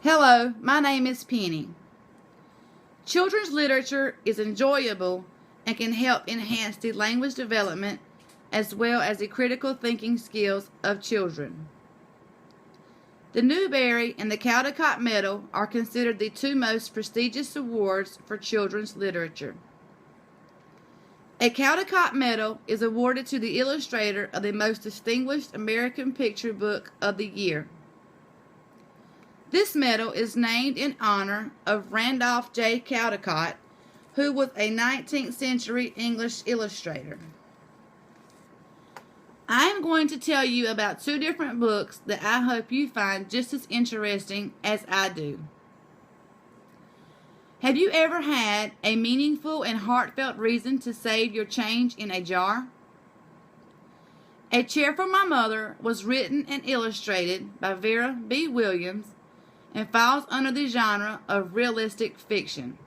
Hello, my name is Penny. Children's literature is enjoyable and can help enhance the language development as well as the critical thinking skills of children. The Newbery and the Caldecott Medal are considered the two most prestigious awards for children's literature. A Caldecott Medal is awarded to the illustrator of the most distinguished American picture book of the year. This medal is named in honor of Randolph J. Caldecott, who was a 19th century English illustrator. I am going to tell you about two different books that I hope you find just as interesting as I do. Have you ever had a meaningful and heartfelt reason to save your change in a jar? A Chair for My Mother was written and illustrated by Vera B. Williams and falls under the genre of realistic fiction.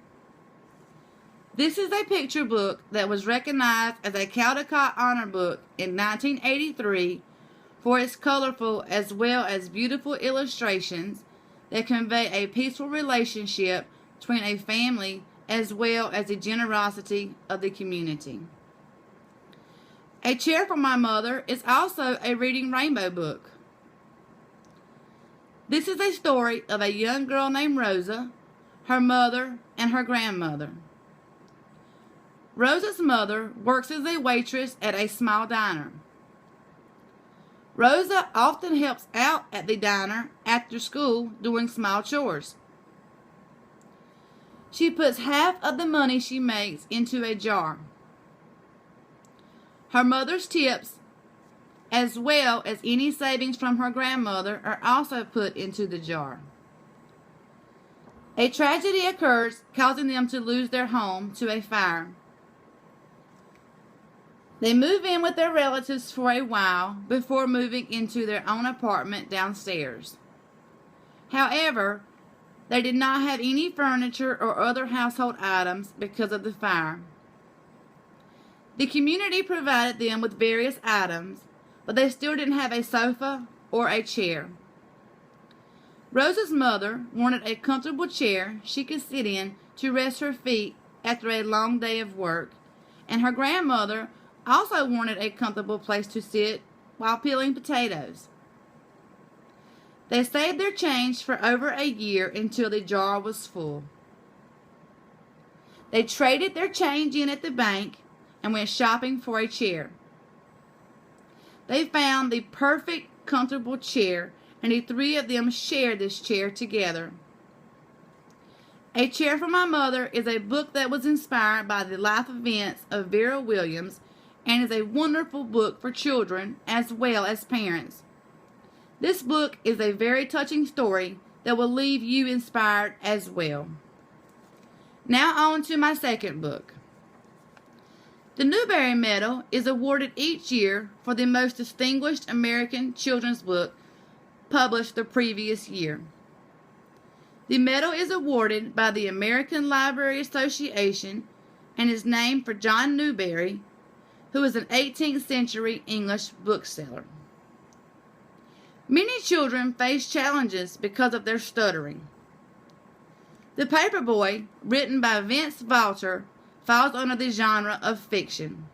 This is a picture book that was recognized as a Caldecott Honor Book in 1983 for its colorful as well as beautiful illustrations that convey a peaceful relationship between a family as well as the generosity of the community. A Chair for My Mother is also a Reading Rainbow book. This is a story of a young girl named Rosa, her mother, and her grandmother. Rosa's mother works as a waitress at a small diner. Rosa often helps out at the diner after school doing small chores. She puts half of the money she makes into a jar. Her mother's tips, as well as any savings from her grandmother, are also put into the jar. A tragedy occurs, causing them to lose their home to a fire. They move in with their relatives for a while before moving into their own apartment downstairs. However, they did not have any furniture or other household items because of the fire. The community provided them with various items, but they still didn't have a sofa or a chair. Rosa's mother wanted a comfortable chair she could sit in to rest her feet after a long day of work, and her grandmother also wanted a comfortable place to sit while peeling potatoes. They saved their change for over a year until the jar was full. They traded their change in at the bank and went shopping for a chair. They found the perfect, comfortable chair, and the three of them shared this chair together. A Chair for My Mother is a book that was inspired by the life events of Vera Williams and is a wonderful book for children as well as parents. This book is a very touching story that will leave you inspired as well. Now on to my second book. The Newbery Medal is awarded each year for the most distinguished American children's book published the previous year. The medal is awarded by the American Library Association and is named for John Newbery, who is an 18th century English bookseller. Many children face challenges because of their stuttering. The Paperboy, written by Vince Valter, falls under the genre of fiction.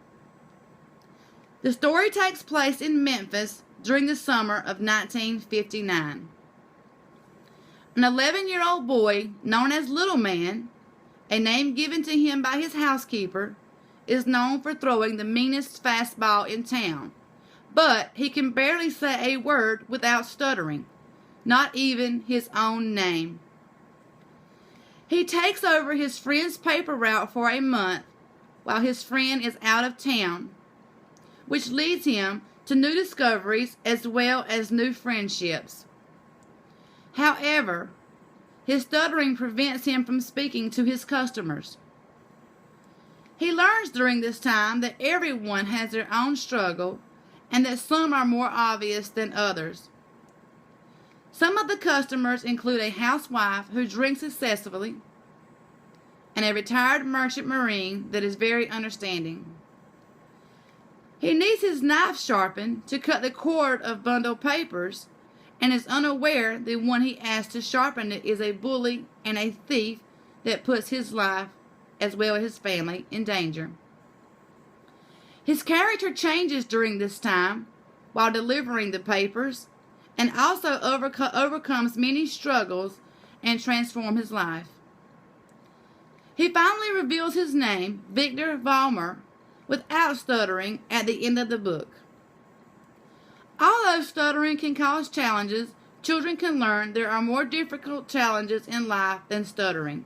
The story takes place in Memphis during the summer of 1959. An 11-year-old boy known as Little Man, a name given to him by his housekeeper, is known for throwing the meanest fastball in town, but he can barely say a word without stuttering, not even his own name. He takes over his friend's paper route for a month while his friend is out of town, which leads him to new discoveries as well as new friendships. However, his stuttering prevents him from speaking to his customers. He learns during this time that everyone has their own struggle and that some are more obvious than others. Some of the customers include a housewife who drinks excessively and a retired merchant marine that is very understanding. He needs his knife sharpened to cut the cord of bundled papers and is unaware the one he asks to sharpen it is a bully and a thief that puts his life, as well as his family, in danger. His character changes during this time while delivering the papers, and also overcomes many struggles and transforms his life. He finally reveals his name, Victor Valmer, without stuttering at the end of the book. Although stuttering can cause challenges, children can learn there are more difficult challenges in life than stuttering.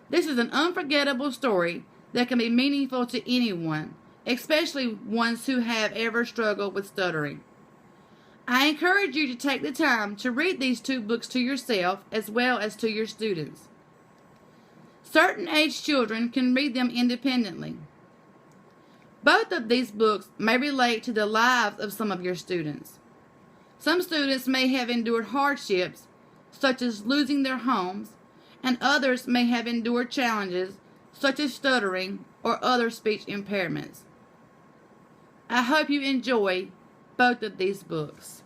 This is an unforgettable story that can be meaningful to anyone, especially ones who have ever struggled with stuttering. I encourage you to take the time to read these 2 books to yourself as well as to your students. Certain age children can read them independently. Both of these books may relate to the lives of some of your students. Some students may have endured hardships, such as losing their homes, and others may have endured challenges, such as stuttering or other speech impairments. I hope you enjoy both of these books.